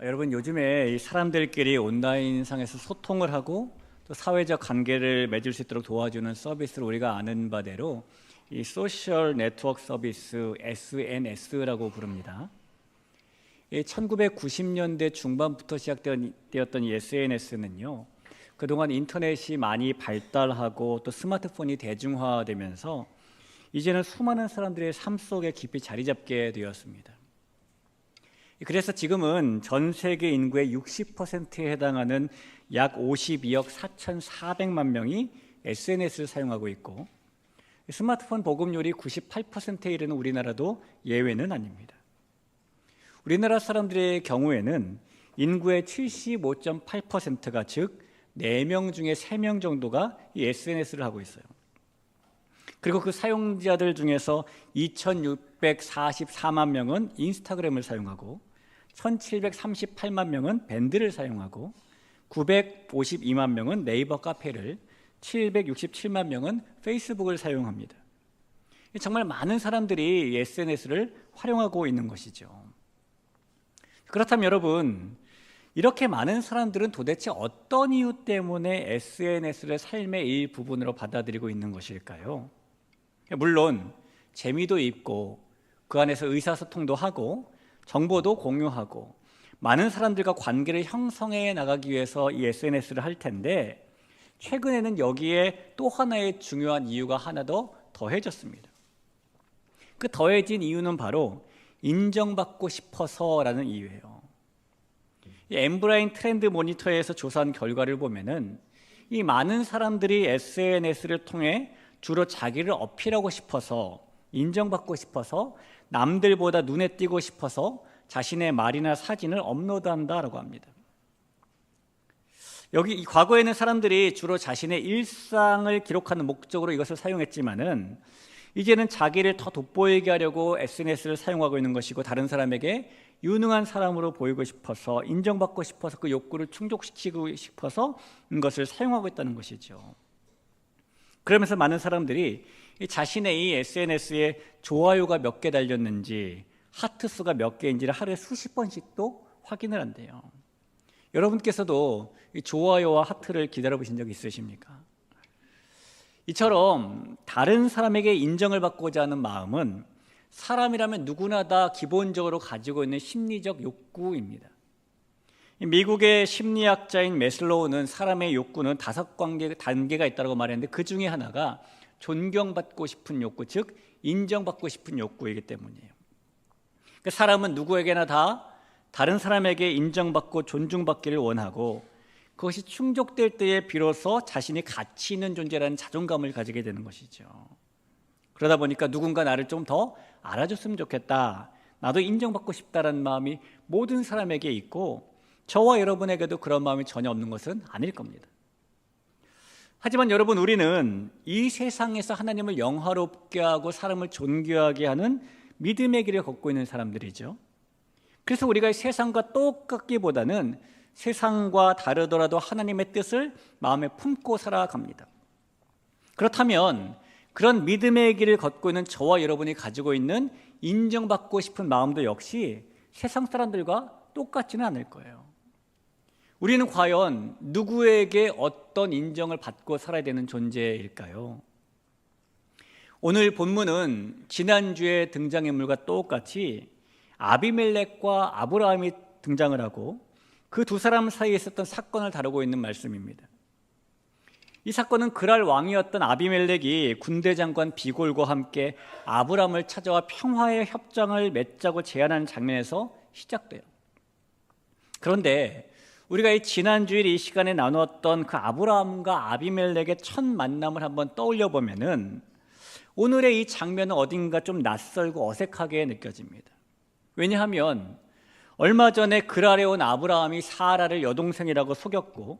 여러분 요즘에 이 사람들끼리 온라인상에서 소통을 하고 또 사회적 관계를 맺을 수 있도록 도와주는 서비스를 우리가 아는 바대로 이 소셜 네트워크 서비스 SNS라고 부릅니다. 1990년대 중반부터 시작되었던 이 SNS는요, 그동안 인터넷이 많이 발달하고 또 스마트폰이 대중화되면서 이제는 수많은 사람들의 삶 속에 깊이 자리 잡게 되었습니다. 그래서 지금은 전 세계 인구의 60%에 해당하는 약 52억 4,400만 명이 SNS를 사용하고 있고, 스마트폰 보급률이 98%에 이르는 우리나라도 예외는 아닙니다. 우리나라 사람들의 경우에는 인구의 75.8%가 즉 4명 중에 3명 정도가 이 SNS를 하고 있어요. 그리고 그 사용자들 중에서 2,644만 명은 인스타그램을 사용하고 1,738만 명은 밴드를 사용하고 952만 명은 네이버 카페를 767만 명은 페이스북을 사용합니다. 정말 많은 사람들이 SNS를 활용하고 있는 것이죠. 그렇다면 여러분, 이렇게 많은 사람들은 도대체 어떤 이유 때문에 SNS를 삶의 일부분으로 받아들이고 있는 것일까요? 물론 재미도 있고 그 안에서 의사소통도 하고 정보도 공유하고 많은 사람들과 관계를 형성해 나가기 위해서 이 SNS를 할 텐데, 최근에는 여기에 또 하나의 중요한 이유가 하나 더 더해졌습니다. 그 더해진 이유는 바로 인정받고 싶어서라는 이유예요. 이 엠브라인 트렌드 모니터에서 조사한 결과를 보면은 이 많은 사람들이 SNS를 통해 주로 자기를 어필하고 싶어서, 인정받고 싶어서, 남들보다 눈에 띄고 싶어서 자신의 말이나 사진을 업로드한다라고 합니다. 이 과거에는 사람들이 주로 자신의 일상을 기록하는 목적으로 이것을 사용했지만은 이제는 자기를 더 돋보이게 하려고 SNS를 사용하고 있는 것이고, 다른 사람에게 유능한 사람으로 보이고 싶어서, 인정받고 싶어서, 그 욕구를 충족시키고 싶어서 이것을 사용하고 있다는 것이죠. 그러면서 많은 사람들이 자신의 이 SNS에 좋아요가 몇 개 달렸는지, 하트 수가 몇 개인지를 하루에 수십 번씩도 확인을 한대요. 여러분께서도 이 좋아요와 하트를 기다려 보신 적 있으십니까? 이처럼 다른 사람에게 인정을 받고자 하는 마음은 사람이라면 누구나 다 기본적으로 가지고 있는 심리적 욕구입니다. 미국의 심리학자인 매슬로우는 사람의 욕구는 5단계가 있다고 말했는데, 그 중에 하나가 존경받고 싶은 욕구, 즉 인정받고 싶은 욕구이기 때문이에요. 사람은 누구에게나 다 다른 사람에게 인정받고 존중받기를 원하고, 그것이 충족될 때에 비로소 자신이 가치 있는 존재라는 자존감을 가지게 되는 것이죠. 그러다 보니까 누군가 나를 좀 더 알아줬으면 좋겠다, 나도 인정받고 싶다라는 마음이 모든 사람에게 있고, 저와 여러분에게도 그런 마음이 전혀 없는 것은 아닐 겁니다. 하지만 여러분, 우리는 이 세상에서 하나님을 영화롭게 하고 사람을 존귀하게 하는 믿음의 길을 걷고 있는 사람들이죠. 그래서 우리가 이 세상과 똑같기보다는 세상과 다르더라도 하나님의 뜻을 마음에 품고 살아갑니다. 그렇다면 그런 믿음의 길을 걷고 있는 저와 여러분이 가지고 있는 인정받고 싶은 마음도 역시 세상 사람들과 똑같지는 않을 거예요. 우리는 과연 누구에게 어떤 인정을 받고 살아야 되는 존재일까요? 오늘 본문은 지난주에 등장인물과 똑같이 아비멜렉과 아브라함이 등장을 하고 그 두 사람 사이에 있었던 사건을 다루고 있는 말씀입니다. 이 사건은 그랄 왕이었던 아비멜렉이 군대 장관 비골과 함께 아브라함을 찾아와 평화의 협정을 맺자고 제안하는 장면에서 시작돼요. 그런데 우리가 이 지난 주일 이 시간에 나누었던 그 아브라함과 아비멜렉의 첫 만남을 한번 떠올려 보면은 오늘의 이 장면은 어딘가 좀 낯설고 어색하게 느껴집니다. 왜냐하면 얼마 전에 그랄에 온 아브라함이 사라를 여동생이라고 속였고,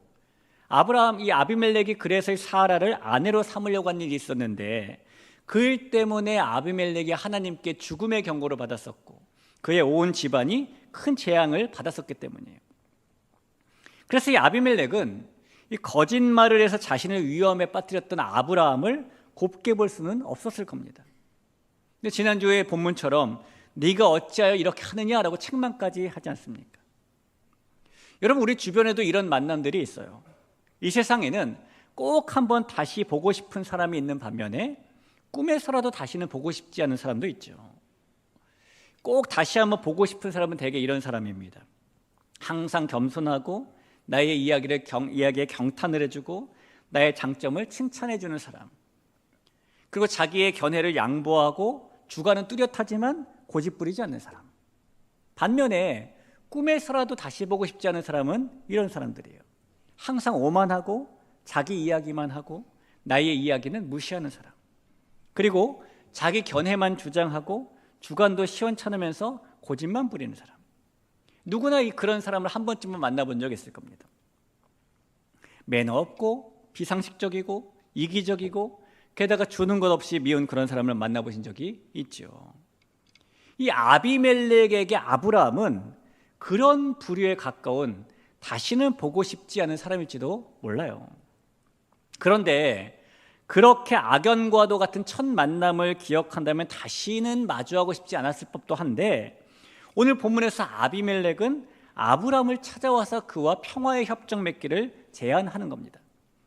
이 아비멜렉이 그래서 사라를 아내로 삼으려고 한 일이 있었는데, 그 일 때문에 아비멜렉이 하나님께 죽음의 경고를 받았었고 그의 온 집안이 큰 재앙을 받았었기 때문이에요. 그래서 이 아비멜렉은 이 거짓말을 해서 자신을 위험에 빠뜨렸던 아브라함을 곱게 볼 수는 없었을 겁니다. 근데 지난주에 본문처럼 네가 어찌하여 이렇게 하느냐라고 책망까지 하지 않습니까? 여러분, 우리 주변에도 이런 만남들이 있어요. 이 세상에는 꼭 한번 다시 보고 싶은 사람이 있는 반면에 꿈에서라도 다시는 보고 싶지 않은 사람도 있죠. 꼭 다시 한번 보고 싶은 사람은 대개 이런 사람입니다. 항상 겸손하고 나의 이야기에 경탄을 해주고 나의 장점을 칭찬해주는 사람, 그리고 자기의 견해를 양보하고 주관은 뚜렷하지만 고집부리지 않는 사람. 반면에 꿈에서라도 다시 보고 싶지 않은 사람은 이런 사람들이에요. 항상 오만하고 자기 이야기만 하고 나의 이야기는 무시하는 사람, 그리고 자기 견해만 주장하고 주관도 시원찮으면서 고집만 부리는 사람. 누구나 그런 사람을 한 번쯤은 만나본 적 있을 겁니다. 매너 없고 비상식적이고 이기적이고 게다가 주는 것 없이 미운 그런 사람을 만나보신 적이 있죠. 이 아비멜렉에게 아브라함은 그런 부류에 가까운 다시는 보고 싶지 않은 사람일지도 몰라요. 그런데 그렇게 악연과도 같은 첫 만남을 기억한다면 다시는 마주하고 싶지 않았을 법도 한데, 오늘 본문에서 아비멜렉은 아브라함을 찾아와서 그와 평화의 협정 맺기를 제안하는 겁니다.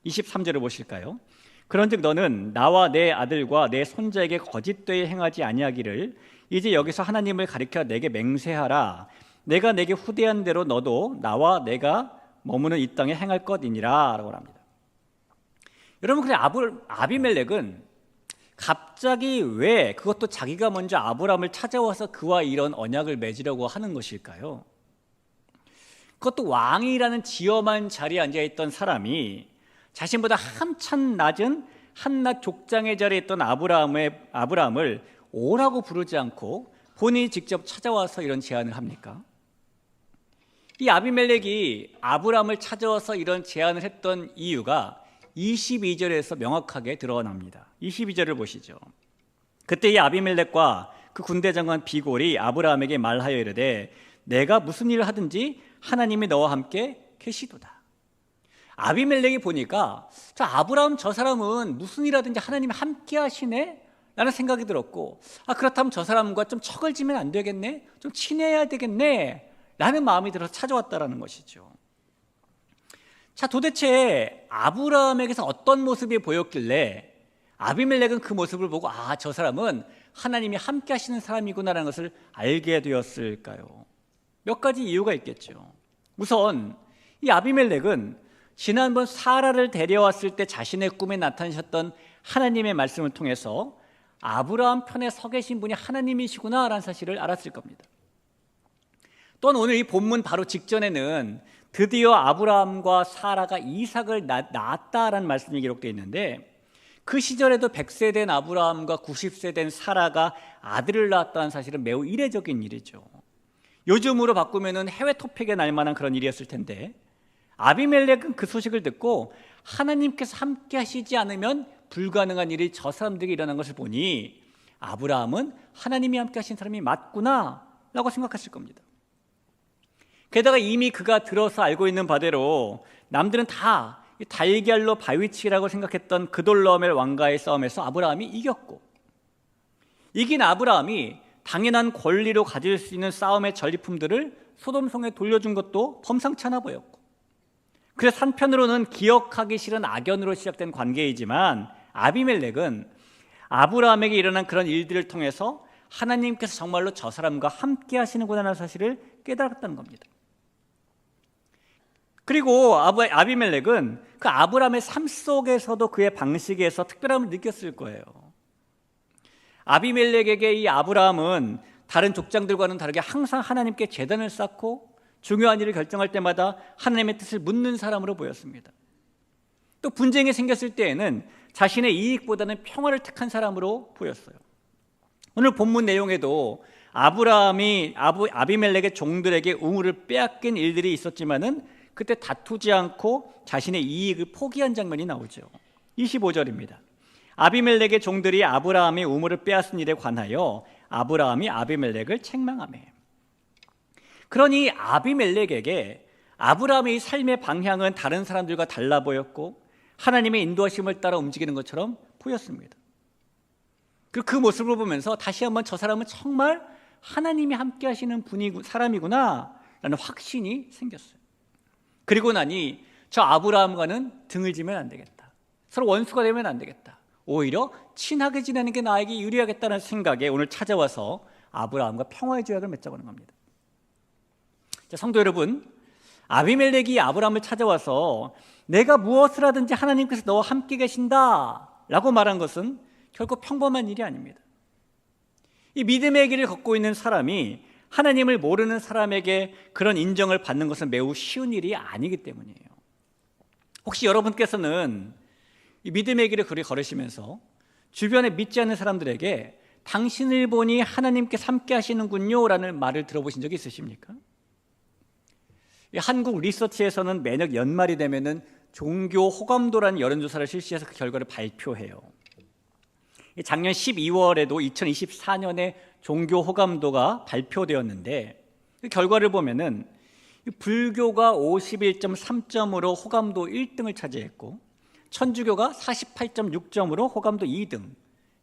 23절을 보실까요? 그런즉 너는 나와 내 아들과 내 손자에게 거짓되이 행하지 아니하기를 이제 여기서 하나님을 가리켜 내게 맹세하라. 내가 내게 후대한 대로 너도 나와 내가 머무는 이 땅에 행할 것이니라 라고 합니다. 여러분, 근데 아비멜렉은 갑자기 왜, 그것도 자기가 먼저 아브라함을 찾아와서 그와 이런 언약을 맺으려고 하는 것일까요? 그것도 왕이라는 지엄한 자리에 앉아있던 사람이 자신보다 한참 낮은 한낱 족장의 자리에 있던 아브라함을 오라고 부르지 않고 본인이 직접 찾아와서 이런 제안을 합니까? 이 아비멜렉이 아브라함을 찾아와서 이런 제안을 했던 이유가 22절에서 명확하게 드러납니다. 22절을 보시죠. 그때 이 아비멜렉과 그 군대 장관 비골이 아브라함에게 말하여 이르되 내가 무슨 일을 하든지 하나님이 너와 함께 계시도다. 아비멜렉이 보니까 아브라함 저 사람은 무슨 일 하든지 하나님이 함께 하시네? 라는 생각이 들었고, 그렇다면 저 사람과 좀 척을 지면 안 되겠네? 좀 친해야 되겠네? 라는 마음이 들어서 찾아왔다라는 것이죠. 자, 도대체 아브라함에게서 어떤 모습이 보였길래 아비멜렉은 그 모습을 보고 저 사람은 하나님이 함께 하시는 사람이구나라는 것을 알게 되었을까요? 몇 가지 이유가 있겠죠. 우선 이 아비멜렉은 지난번 사라를 데려왔을 때 자신의 꿈에 나타나셨던 하나님의 말씀을 통해서 아브라함 편에 서 계신 분이 하나님이시구나라는 사실을 알았을 겁니다. 또한 오늘 이 본문 바로 직전에는 드디어 아브라함과 사라가 이삭을 낳았다라는 말씀이 기록되어 있는데, 그 시절에도 100세 된 아브라함과 90세 된 사라가 아들을 낳았다는 사실은 매우 이례적인 일이죠. 요즘으로 바꾸면 해외 토픽에 날 만한 그런 일이었을 텐데, 아비멜렉은 그 소식을 듣고 하나님께서 함께 하시지 않으면 불가능한 일이 저 사람들에게 일어난 것을 보니 아브라함은 하나님이 함께 하신 사람이 맞구나 라고 생각했을 겁니다. 게다가 이미 그가 들어서 알고 있는 바대로 남들은 다 달걀로 바위치기라고 생각했던 그돌라오멜 왕과의 싸움에서 아브라함이 이겼고, 이긴 아브라함이 당연한 권리로 가질 수 있는 싸움의 전리품들을 소돔성에 돌려준 것도 범상치 않아 보였고, 그래서 한편으로는 기억하기 싫은 악연으로 시작된 관계이지만 아비멜렉은 아브라함에게 일어난 그런 일들을 통해서 하나님께서 정말로 저 사람과 함께 하시는구나 하는 사실을 깨달았다는 겁니다. 그리고 아비멜렉은 그 아브라함의 삶 속에서도 그의 방식에서 특별함을 느꼈을 거예요. 아비멜렉에게 이 아브라함은 다른 족장들과는 다르게 항상 하나님께 제단을 쌓고 중요한 일을 결정할 때마다 하나님의 뜻을 묻는 사람으로 보였습니다. 또 분쟁이 생겼을 때에는 자신의 이익보다는 평화를 택한 사람으로 보였어요. 오늘 본문 내용에도 아비멜렉의 종들에게 우물을 빼앗긴 일들이 있었지만은 그때 다투지 않고 자신의 이익을 포기한 장면이 나오죠. 25절입니다. 아비멜렉의 종들이 아브라함의 우물을 빼앗은 일에 관하여 아브라함이 아비멜렉을 책망하매. 그러니 아비멜렉에게 아브라함의 삶의 방향은 다른 사람들과 달라 보였고 하나님의 인도하심을 따라 움직이는 것처럼 보였습니다. 그 모습을 보면서 다시 한번 저 사람은 정말 하나님이 함께 하시는 사람이구나 라는 확신이 생겼어요. 그리고 나니 저 아브라함과는 등을 지면 안 되겠다. 서로 원수가 되면 안 되겠다. 오히려 친하게 지내는 게 나에게 유리하겠다는 생각에 오늘 찾아와서 아브라함과 평화의 조약을 맺자고 하는 겁니다. 자, 성도 여러분, 아비멜렉이 아브라함을 찾아와서 내가 무엇을 하든지 하나님께서 너와 함께 계신다 라고 말한 것은 결코 평범한 일이 아닙니다. 이 믿음의 길을 걷고 있는 사람이 하나님을 모르는 사람에게 그런 인정을 받는 것은 매우 쉬운 일이 아니기 때문이에요. 혹시 여러분께서는 이 믿음의 길을 걸으시면서 주변에 믿지 않는 사람들에게 당신을 보니 하나님께서 함께 하시는군요 라는 말을 들어보신 적이 있으십니까? 한국 리서치에서는 매년 연말이 되면은 종교 호감도라는 여론조사를 실시해서 그 결과를 발표해요. 작년 12월에도 2024년에 종교 호감도가 발표되었는데 그 결과를 보면은 불교가 51.3점으로 호감도 1등을 차지했고 천주교가 48.6점으로 호감도 2등,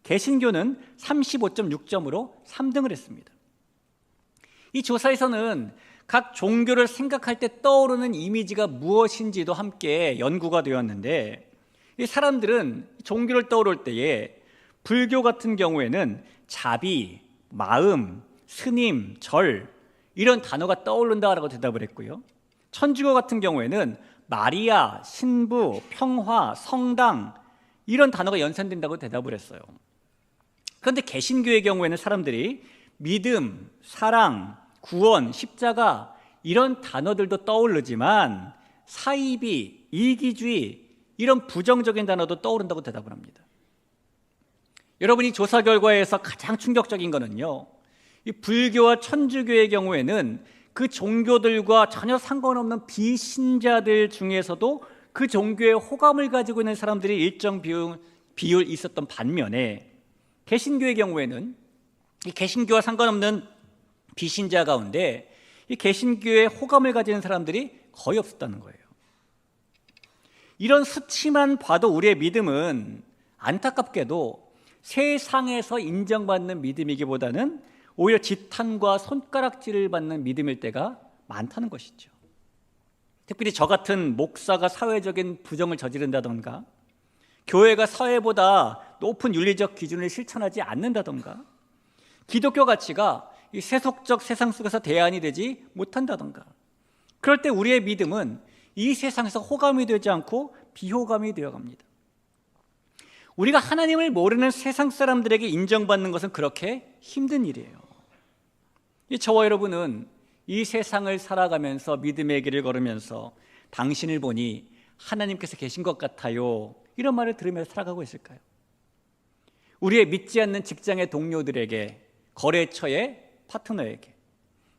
개신교는 35.6점으로 3등을 했습니다. 이 조사에서는 각 종교를 생각할 때 떠오르는 이미지가 무엇인지도 함께 연구가 되었는데 이 사람들은 종교를 떠오를 때에 불교 같은 경우에는 자비, 마음, 스님, 절 이런 단어가 떠오른다라고 대답을 했고요. 천주교 같은 경우에는 마리아, 신부, 평화, 성당 이런 단어가 연상된다고 대답을 했어요. 그런데 개신교의 경우에는 사람들이 믿음, 사랑, 구원, 십자가 이런 단어들도 떠오르지만 사이비, 이기주의 이런 부정적인 단어도 떠오른다고 대답을 합니다. 여러분이 조사 결과에서 가장 충격적인 거는요, 이 불교와 천주교의 경우에는 그 종교들과 전혀 상관없는 비신자들 중에서도 그 종교에 호감을 가지고 있는 사람들이 일정 비율 있었던 반면에 개신교의 경우에는 이 개신교와 상관없는 비신자 가운데 이 개신교에 호감을 가지는 사람들이 거의 없었다는 거예요. 이런 수치만 봐도 우리의 믿음은 안타깝게도 세상에서 인정받는 믿음이기보다는 오히려 지탄과 손가락질을 받는 믿음일 때가 많다는 것이죠. 특별히 저 같은 목사가 사회적인 부정을 저지른다던가 교회가 사회보다 높은 윤리적 기준을 실천하지 않는다던가 기독교 가치가 이 세속적 세상 속에서 대안이 되지 못한다던가 그럴 때 우리의 믿음은 이 세상에서 호감이 되지 않고 비호감이 되어갑니다. 우리가 하나님을 모르는 세상 사람들에게 인정받는 것은 그렇게 힘든 일이에요. 저와 여러분은 이 세상을 살아가면서 믿음의 길을 걸으면서 당신을 보니 하나님께서 계신 것 같아요 이런 말을 들으면서 살아가고 있을까요? 우리의 믿지 않는 직장의 동료들에게, 거래처의 파트너에게,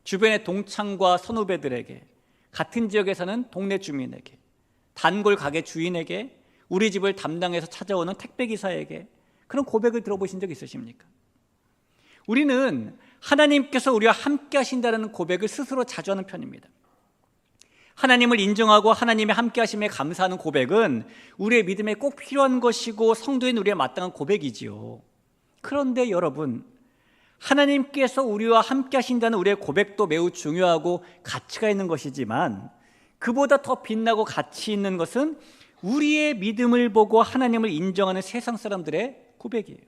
주변의 동창과 선후배들에게, 같은 지역에 사는 동네 주민에게, 단골 가게 주인에게, 우리 집을 담당해서 찾아오는 택배기사에게 그런 고백을 들어보신 적 있으십니까? 우리는 하나님께서 우리와 함께 하신다는 고백을 스스로 자주 하는 편입니다. 하나님을 인정하고 하나님의 함께 하심에 감사하는 고백은 우리의 믿음에 꼭 필요한 것이고 성도인 우리의 마땅한 고백이지요. 그런데 여러분, 하나님께서 우리와 함께 하신다는 우리의 고백도 매우 중요하고 가치가 있는 것이지만 그보다 더 빛나고 가치 있는 것은 우리의 믿음을 보고 하나님을 인정하는 세상 사람들의 고백이에요.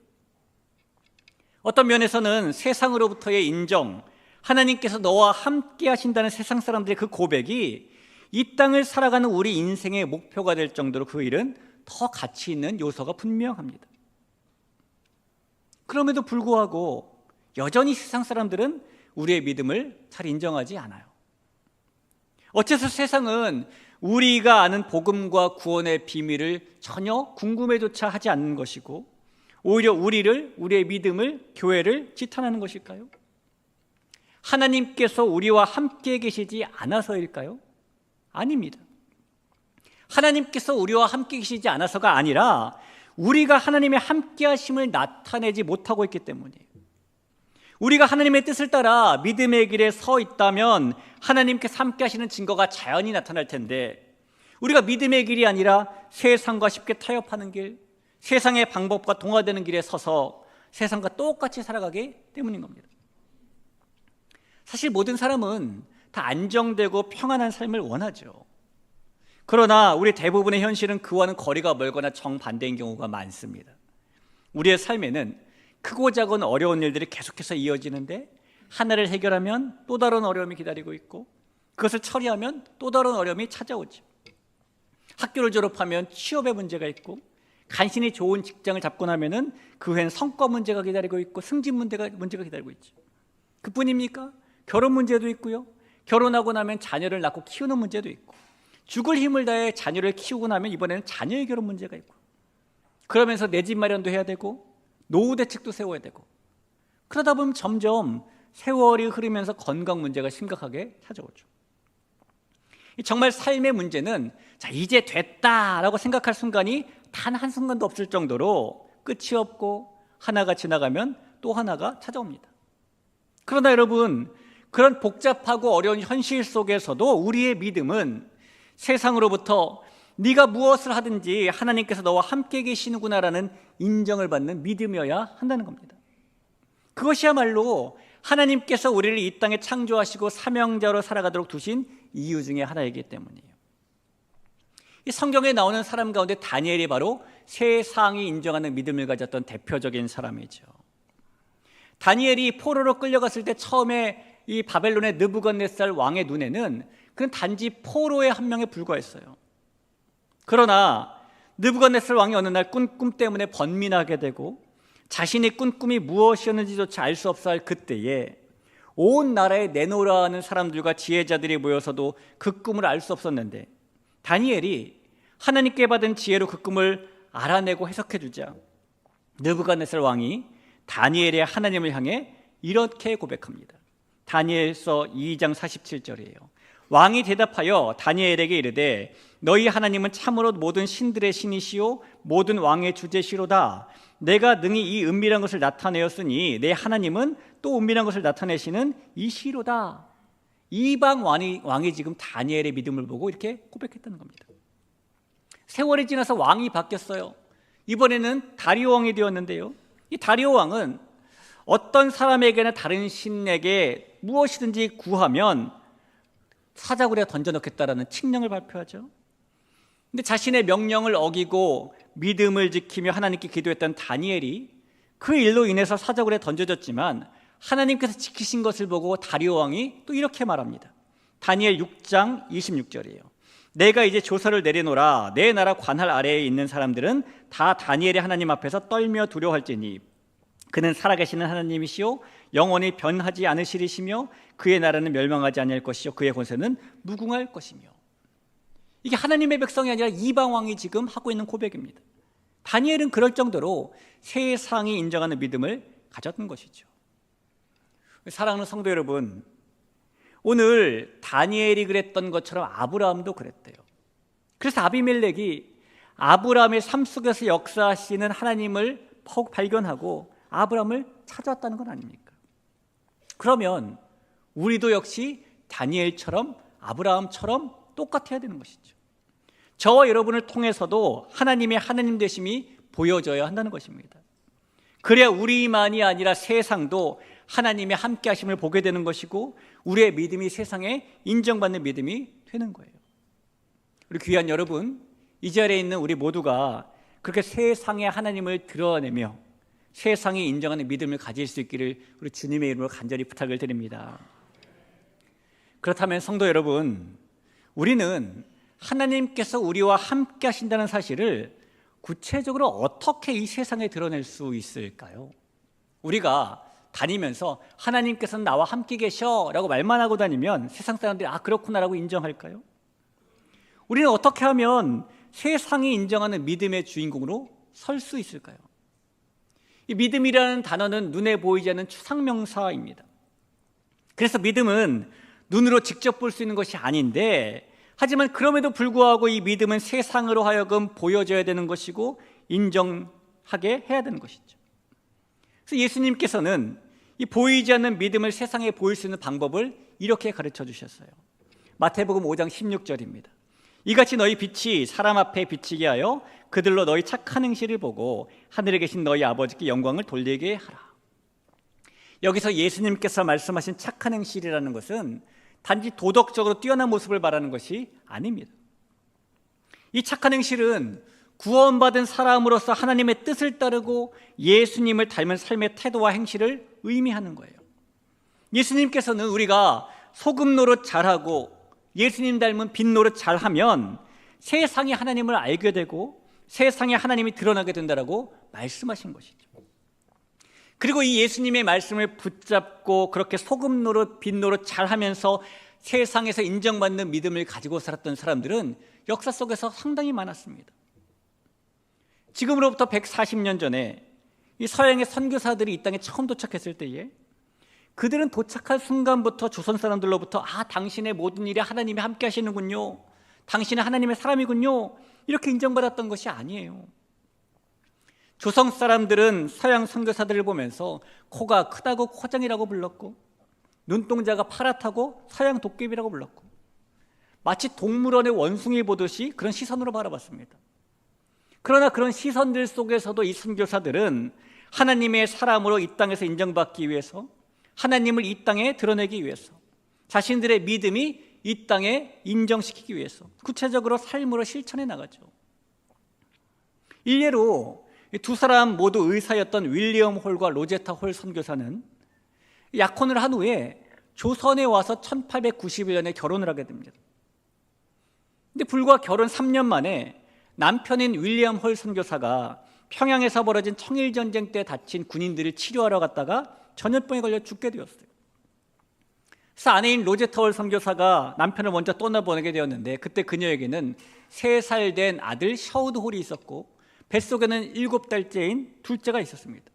어떤 면에서는 세상으로부터의 인정, 하나님께서 너와 함께 하신다는 세상 사람들의 그 고백이 이 땅을 살아가는 우리 인생의 목표가 될 정도로 그 일은 더 가치 있는 요소가 분명합니다. 그럼에도 불구하고 여전히 세상 사람들은 우리의 믿음을 잘 인정하지 않아요. 어째서 세상은 우리가 아는 복음과 구원의 비밀을 전혀 궁금해조차 하지 않는 것이고 오히려 우리의 믿음을, 교회를 지탄하는 것일까요? 하나님께서 우리와 함께 계시지 않아서일까요? 아닙니다. 하나님께서 우리와 함께 계시지 않아서가 아니라 우리가 하나님의 함께 하심을 나타내지 못하고 있기 때문이에요. 우리가 하나님의 뜻을 따라 믿음의 길에 서 있다면 하나님께서 함께 하시는 증거가 자연히 나타날 텐데 우리가 믿음의 길이 아니라 세상과 쉽게 타협하는 길, 세상의 방법과 동화되는 길에 서서 세상과 똑같이 살아가기 때문인 겁니다. 사실 모든 사람은 다 안정되고 평안한 삶을 원하죠. 그러나 우리 대부분의 현실은 그와는 거리가 멀거나 정반대인 경우가 많습니다. 우리의 삶에는 크고 작은 어려운 일들이 계속해서 이어지는데 하나를 해결하면 또 다른 어려움이 기다리고 있고 그것을 처리하면 또 다른 어려움이 찾아오죠. 학교를 졸업하면 취업의 문제가 있고 간신히 좋은 직장을 잡고 나면은 그 후엔 성과 문제가 기다리고 있고 승진 문제가 기다리고 있죠. 그뿐입니까? 결혼 문제도 있고요. 결혼하고 나면 자녀를 낳고 키우는 문제도 있고 죽을 힘을 다해 자녀를 키우고 나면 이번에는 자녀의 결혼 문제가 있고 그러면서 내 집 마련도 해야 되고 노후 대책도 세워야 되고 그러다 보면 점점 세월이 흐르면서 건강 문제가 심각하게 찾아오죠. 정말 삶의 문제는 자 이제 됐다라고 생각할 순간이 단 한순간도 없을 정도로 끝이 없고 하나가 지나가면 또 하나가 찾아옵니다. 그러나 여러분 그런 복잡하고 어려운 현실 속에서도 우리의 믿음은 세상으로부터 네가 무엇을 하든지 하나님께서 너와 함께 계시는구나라는 인정을 받는 믿음이어야 한다는 겁니다. 그것이야말로 하나님께서 우리를 이 땅에 창조하시고 사명자로 살아가도록 두신 이유 중에 하나이기 때문이에요. 이 성경에 나오는 사람 가운데 다니엘이 바로 세상이 인정하는 믿음을 가졌던 대표적인 사람이죠. 다니엘이 포로로 끌려갔을 때 처음에 이 바벨론의 느부갓네살 왕의 눈에는 그는 단지 포로의 한 명에 불과했어요. 그러나 느부갓네살 왕이 어느 날 꾼 꿈 때문에 번민하게 되고 자신이 꾼 꿈이 무엇이었는지조차 알 수 없어 할 그때에 온 나라에 내놓으라 하는 사람들과 지혜자들이 모여서도 그 꿈을 알 수 없었는데 다니엘이 하나님께 받은 지혜로 그 꿈을 알아내고 해석해 주자 느부갓네살 왕이 다니엘의 하나님을 향해 이렇게 고백합니다. 다니엘서 2장 47절이에요. 왕이 대답하여 다니엘에게 이르되 너희 하나님은 참으로 모든 신들의 신이시요 모든 왕의 주제시로다. 내가 능히 이 은밀한 것을 나타내었으니 내 하나님은 또 은밀한 것을 나타내시는 이시로다. 이방 왕이 지금 다니엘의 믿음을 보고 이렇게 고백했다는 겁니다. 세월이 지나서 왕이 바뀌었어요. 이번에는 다리오 왕이 되었는데요. 이 다리오 왕은 어떤 사람에게나 다른 신에게 무엇이든지 구하면 사자굴에 던져넣겠다라는 칙령을 발표하죠. 근데 자신의 명령을 어기고 믿음을 지키며 하나님께 기도했던 다니엘이 그 일로 인해서 사자굴에 던져졌지만 하나님께서 지키신 것을 보고 다리오 왕이 또 이렇게 말합니다. 다니엘 6장 26절이에요. 내가 이제 조서를 내려놓으라. 내 나라 관할 아래에 있는 사람들은 다 다니엘의 하나님 앞에서 떨며 두려워할지니 그는 살아계시는 하나님이시요 영원히 변하지 않으시리시며 그의 나라는 멸망하지 아니할 것이요 그의 권세는 무궁할 것이며. 이게 하나님의 백성이 아니라 이방 왕이 지금 하고 있는 고백입니다. 다니엘은 그럴 정도로 세상이 인정하는 믿음을 가졌던 것이죠. 사랑하는 성도 여러분, 오늘 다니엘이 그랬던 것처럼 아브라함도 그랬대요. 그래서 아비멜렉이 아브라함의 삶 속에서 역사하시는 하나님을 발견하고 아브라함을 찾아왔다는 건 아닙니까? 그러면 우리도 역시 다니엘처럼 아브라함처럼 똑같아야 되는 것이죠. 저와 여러분을 통해서도 하나님의 하나님 되심이 보여져야 한다는 것입니다. 그래야 우리만이 아니라 세상도 하나님의 함께 하심을 보게 되는 것이고 우리의 믿음이 세상에 인정받는 믿음이 되는 거예요. 우리 귀한 여러분, 이 자리에 있는 우리 모두가 그렇게 세상에 하나님을 드러내며 세상이 인정하는 믿음을 가질 수 있기를 우리 주님의 이름으로 간절히 부탁을 드립니다. 그렇다면 성도 여러분, 우리는 하나님께서 우리와 함께 하신다는 사실을 구체적으로 어떻게 이 세상에 드러낼 수 있을까요? 우리가 다니면서 하나님께서는 나와 함께 계셔 라고 말만 하고 다니면 세상 사람들이 아 그렇구나 라고 인정할까요? 우리는 어떻게 하면 세상이 인정하는 믿음의 주인공으로 설 수 있을까요? 이 믿음이라는 단어는 눈에 보이지 않는 추상명사입니다. 그래서 믿음은 눈으로 직접 볼 수 있는 것이 아닌데 하지만 그럼에도 불구하고 이 믿음은 세상으로 하여금 보여져야 되는 것이고 인정하게 해야 되는 것이죠. 그래서 예수님께서는 이 보이지 않는 믿음을 세상에 보일 수 있는 방법을 이렇게 가르쳐 주셨어요. 마태복음 5장 16절입니다. 이같이 너희 빛이 사람 앞에 비치게 하여 그들로 너희 착한 행실을 보고 하늘에 계신 너희 아버지께 영광을 돌리게 하라. 여기서 예수님께서 말씀하신 착한 행실이라는 것은 단지 도덕적으로 뛰어난 모습을 말하는 것이 아닙니다. 이 착한 행실은 구원받은 사람으로서 하나님의 뜻을 따르고 예수님을 닮은 삶의 태도와 행실을 의미하는 거예요. 예수님께서는 우리가 소금 노릇 잘하고 예수님 닮은 빛 노릇 잘하면 세상이 하나님을 알게 되고 세상에 하나님이 드러나게 된다라고 말씀하신 것이죠. 그리고 이 예수님의 말씀을 붙잡고 그렇게 소금 노릇 빛 노릇 잘하면서 세상에서 인정받는 믿음을 가지고 살았던 사람들은 역사 속에서 상당히 많았습니다. 지금으로부터 140년 전에 이 서양의 선교사들이 이 땅에 처음 도착했을 때에 그들은 도착할 순간부터 조선 사람들로부터 당신의 모든 일에 하나님이 함께 하시는군요, 당신은 하나님의 사람이군요, 이렇게 인정받았던 것이 아니에요. 조선 사람들은 서양 선교사들을 보면서 코가 크다고 코장이라고 불렀고 눈동자가 파랗다고 서양 도깨비라고 불렀고 마치 동물원의 원숭이 보듯이 그런 시선으로 바라봤습니다. 그러나 그런 시선들 속에서도 이 선교사들은 하나님의 사람으로 이 땅에서 인정받기 위해서, 하나님을 이 땅에 드러내기 위해서, 자신들의 믿음이 이 땅에 인정시키기 위해서 구체적으로 삶으로 실천해 나가죠. 일례로 두 사람 모두 의사였던 윌리엄 홀과 로제타 홀 선교사는 약혼을 한 후에 조선에 와서 1891년에 결혼을 하게 됩니다. 근데 불과 결혼 3년 만에 남편인 윌리엄 홀 선교사가 평양에서 벌어진 청일전쟁 때 다친 군인들을 치료하러 갔다가 전염병에 걸려 죽게 되었어요. 그래서 아내인 로제타 홀 선교사가 남편을 먼저 떠나보내게 되었는데 그때 그녀에게는 3살 된 아들 셔우드 홀이 있었고 뱃속에는 7달째인 둘째가 있었습니다.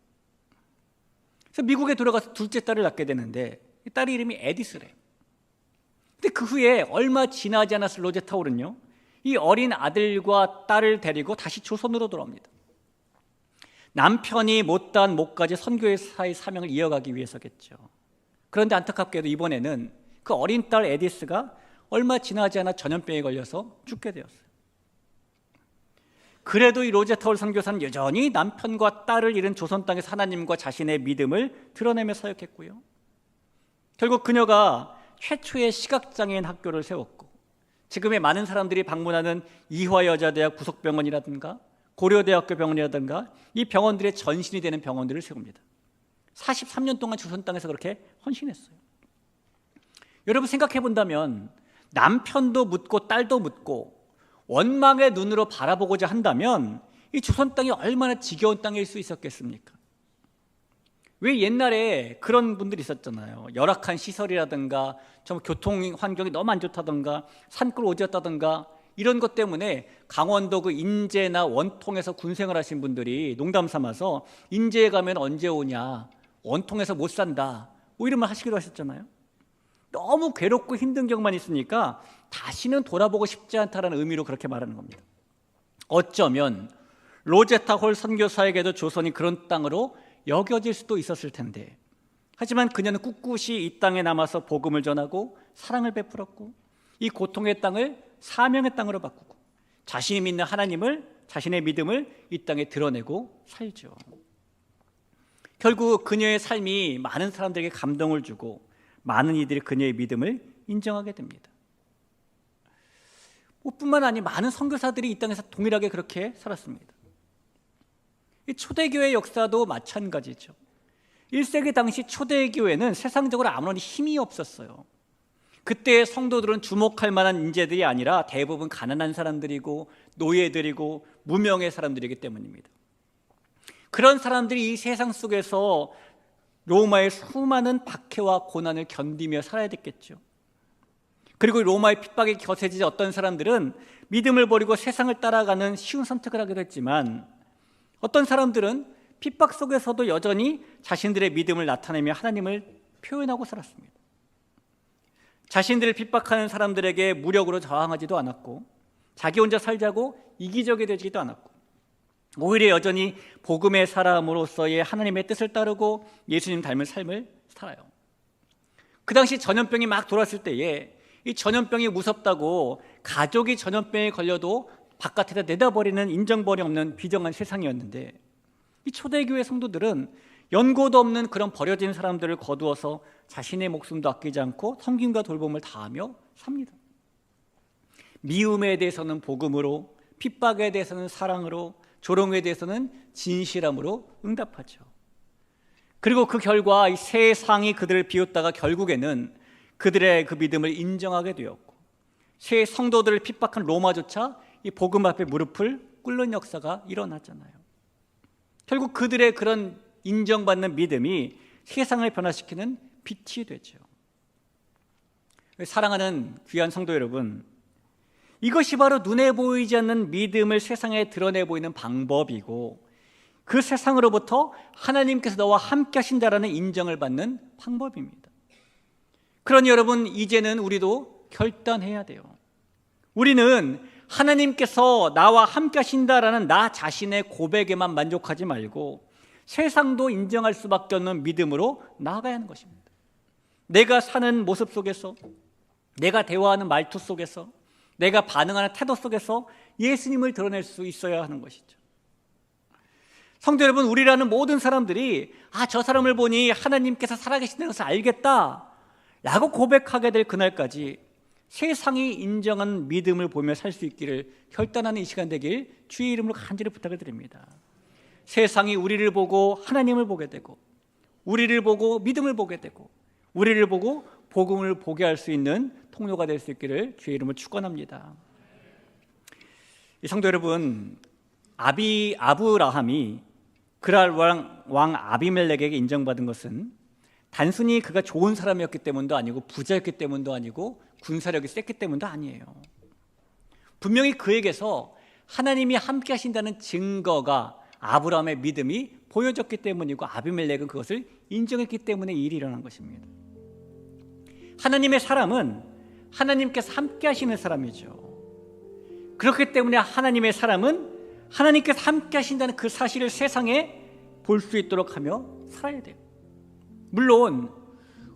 그래서 미국에 돌아가서 둘째 딸을 낳게 되는데 딸의 이름이 에디스래. 근데 그 후에 얼마 지나지 않았을 로제타 홀은요, 이 어린 아들과 딸을 데리고 다시 조선으로 돌아옵니다. 남편이 못다한 목까지 선교사의 사명을 이어가기 위해서겠죠. 그런데 안타깝게도 이번에는 그 어린 딸 에디스가 얼마 지나지 않아 전염병에 걸려서 죽게 되었어요. 그래도 이 로제타 홀 선교사는 여전히 남편과 딸을 잃은 조선 땅에서 하나님과 자신의 믿음을 드러내며 사역했고요. 결국 그녀가 최초의 시각장애인 학교를 세웠고 지금의 많은 사람들이 방문하는 이화여자대학 부속병원이라든가 고려대학교 병원이라든가 이 병원들의 전신이 되는 병원들을 세웁니다. 43년 동안 조선 땅에서 그렇게 헌신했어요. 여러분 생각해 본다면 남편도 묻고 딸도 묻고 원망의 눈으로 바라보고자 한다면 이 조선 땅이 얼마나 지겨운 땅일 수 있었겠습니까? 왜 옛날에 그런 분들이 있었잖아요. 열악한 시설이라든가 좀 교통 환경이 너무 안 좋다든가 산골 오지였다든가 이런 것 때문에 강원도 그 인제나 원통에서 군생활 하신 분들이 농담 삼아서 인제에 가면 언제 오냐, 원통에서 못 산다, 뭐 이런 말 하시기도 하셨잖아요. 너무 괴롭고 힘든 경우만 있으니까 다시는 돌아보고 싶지 않다는 의미로 그렇게 말하는 겁니다. 어쩌면 로제타 홀 선교사에게도 조선이 그런 땅으로 여겨질 수도 있었을 텐데, 하지만 그녀는 꿋꿋이 이 땅에 남아서 복음을 전하고 사랑을 베풀었고 이 고통의 땅을 사명의 땅으로 바꾸고 자신이 믿는 하나님을, 자신의 믿음을 이 땅에 드러내고 살죠. 결국 그녀의 삶이 많은 사람들에게 감동을 주고 많은 이들이 그녀의 믿음을 인정하게 됩니다. 뿐만 아니라 많은 선교사들이 이 땅에서 동일하게 그렇게 살았습니다. 이 초대교회 역사도 마찬가지죠. 1세기 당시 초대교회는 세상적으로 아무런 힘이 없었어요. 그때 성도들은 주목할 만한 인재들이 아니라 대부분 가난한 사람들이고 노예들이고 무명의 사람들이기 때문입니다. 그런 사람들이 이 세상 속에서 로마의 수많은 박해와 고난을 견디며 살아야 됐겠죠. 그리고 로마의 핍박이 거세지자 어떤 사람들은 믿음을 버리고 세상을 따라가는 쉬운 선택을 하기도 했지만 어떤 사람들은 핍박 속에서도 여전히 자신들의 믿음을 나타내며 하나님을 표현하고 살았습니다. 자신들을 핍박하는 사람들에게 무력으로 저항하지도 않았고 자기 혼자 살자고 이기적이 되지도 않았고 오히려 여전히 복음의 사람으로서의 하나님의 뜻을 따르고 예수님 닮은 삶을 살아요. 그 당시 전염병이 막 돌았을 때에 이 전염병이 무섭다고 가족이 전염병에 걸려도 바깥에다 내다버리는 인정벌이 없는 비정한 세상이었는데 이 초대교회 성도들은 연고도 없는 그런 버려진 사람들을 거두어서 자신의 목숨도 아끼지 않고 섬김과 돌봄을 다하며 삽니다. 미움에 대해서는 복음으로, 핍박에 대해서는 사랑으로, 조롱에 대해서는 진실함으로 응답하죠. 그리고 그 결과 이 세상이 그들을 비웃다가 결국에는 그들의 그 믿음을 인정하게 되었고, 새 성도들을 핍박한 로마조차 이 복음 앞에 무릎을 꿇는 역사가 일어났잖아요. 결국 그들의 그런 인정받는 믿음이 세상을 변화시키는 빛이 되죠. 사랑하는 귀한 성도 여러분, 이것이 바로 눈에 보이지 않는 믿음을 세상에 드러내 보이는 방법이고, 그 세상으로부터 하나님께서 너와 함께 하신다라는 인정을 받는 방법입니다. 그러니 여러분, 이제는 우리도 결단해야 돼요. 우리는 하나님께서 나와 함께 하신다라는 나 자신의 고백에만 만족하지 말고 세상도 인정할 수밖에 없는 믿음으로 나아가야 하는 것입니다. 내가 사는 모습 속에서, 내가 대화하는 말투 속에서, 내가 반응하는 태도 속에서 예수님을 드러낼 수 있어야 하는 것이죠. 성도 여러분, 우리라는 모든 사람들이 저 사람을 보니 하나님께서 살아계신다는 것을 알겠다 라고 고백하게 될 그날까지 세상이 인정한 믿음을 보며 살 수 있기를 결단하는 이 시간 되길 주의 이름으로 간절히 부탁을 드립니다. 세상이 우리를 보고 하나님을 보게 되고, 우리를 보고 믿음을 보게 되고, 우리를 보고 복음을 보게 할 수 있는 통로가 될 수 있기를 주의 이름으로 축원합니다. 성도 여러분, 아브라함이 그랄 왕 아비멜렉에게 인정받은 것은 단순히 그가 좋은 사람이었기 때문도 아니고 부자였기 때문도 아니고 군사력이 셌기 때문도 아니에요. 분명히 그에게서 하나님이 함께 하신다는 증거가, 아브라함의 믿음이 보여졌기 때문이고, 아비멜렉은 그것을 인정했기 때문에 이 일이 일어난 것입니다. 하나님의 사람은 하나님께서 함께 하시는 사람이죠. 그렇기 때문에 하나님의 사람은 하나님께서 함께 하신다는 그 사실을 세상에 볼 수 있도록 하며 살아야 돼요. 물론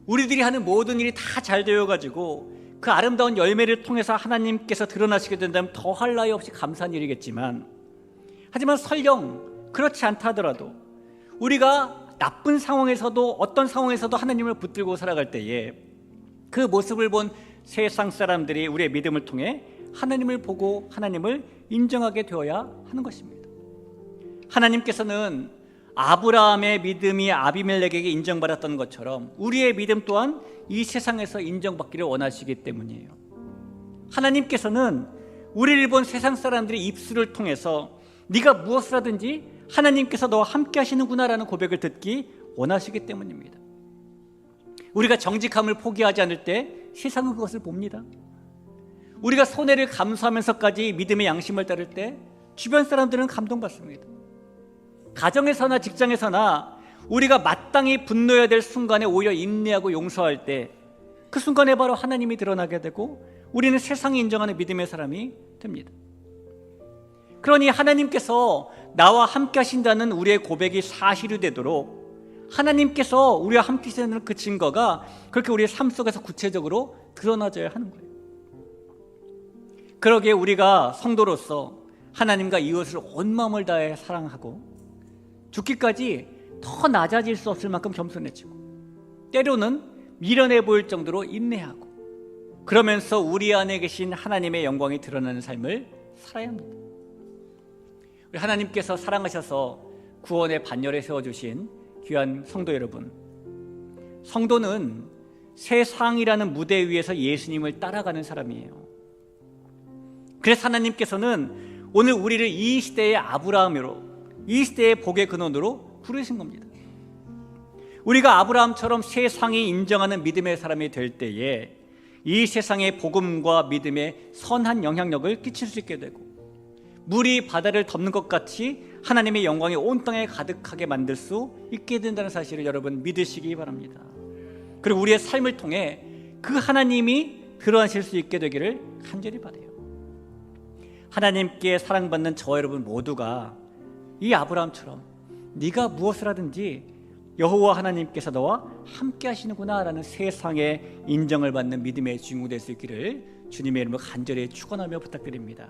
우리들이 하는 모든 일이 다 잘 되어가지고 그 아름다운 열매를 통해서 하나님께서 드러나시게 된다면 더할 나위 없이 감사한 일이겠지만, 하지만 설령 그렇지 않다 하더라도 우리가 나쁜 상황에서도, 어떤 상황에서도 하나님을 붙들고 살아갈 때에 그 모습을 본 세상 사람들이 우리의 믿음을 통해 하나님을 보고 하나님을 인정하게 되어야 하는 것입니다. 하나님께서는 아브라함의 믿음이 아비멜렉에게 인정받았던 것처럼 우리의 믿음 또한 이 세상에서 인정받기를 원하시기 때문이에요. 하나님께서는 우리를 본 세상 사람들의 입술을 통해서 네가 무엇을 하든지 하나님께서 너와 함께 하시는구나라는 고백을 듣기 원하시기 때문입니다. 우리가 정직함을 포기하지 않을 때 세상은 그것을 봅니다. 우리가 손해를 감수하면서까지 믿음의 양심을 따를 때 주변 사람들은 감동받습니다. 가정에서나 직장에서나 우리가 마땅히 분노해야 될 순간에 오히려 인내하고 용서할 때 그 순간에 바로 하나님이 드러나게 되고 우리는 세상이 인정하는 믿음의 사람이 됩니다. 그러니 하나님께서 나와 함께 하신다는 우리의 고백이 사실이 되도록 하나님께서 우리와 함께 하시는 그 증거가 그렇게 우리의 삶 속에서 구체적으로 드러나져야 하는 거예요. 그러기에 우리가 성도로서 하나님과 이웃을 온 마음을 다해 사랑하고 죽기까지 더 낮아질 수 없을 만큼 겸손해지고 때로는 미련해 보일 정도로 인내하고 그러면서 우리 안에 계신 하나님의 영광이 드러나는 삶을 살아야 합니다. 우리 하나님께서 사랑하셔서 구원의 반열에 세워주신 귀한 성도 여러분, 성도는 세상이라는 무대 위에서 예수님을 따라가는 사람이에요. 그래서 하나님께서는 오늘 우리를 이 시대의 아브라함으로, 이 시대의 복의 근원으로 부르신 겁니다. 우리가 아브라함처럼 세상이 인정하는 믿음의 사람이 될 때에 이 세상의 복음과 믿음에 선한 영향력을 끼칠 수 있게 되고 물이 바다를 덮는 것 같이 하나님의 영광이 온 땅에 가득하게 만들 수 있게 된다는 사실을 여러분 믿으시기 바랍니다. 그리고 우리의 삶을 통해 그 하나님이 드러나실 수 있게 되기를 간절히 바라요. 하나님께 사랑받는 저 여러분 모두가 이 아브라함처럼 네가 무엇을 하든지 여호와 하나님께서 너와 함께 하시는구나 라는 세상의 인정을 받는 믿음의 주인공 될 수 있기를 주님의 이름으로 간절히 축원하며 부탁드립니다.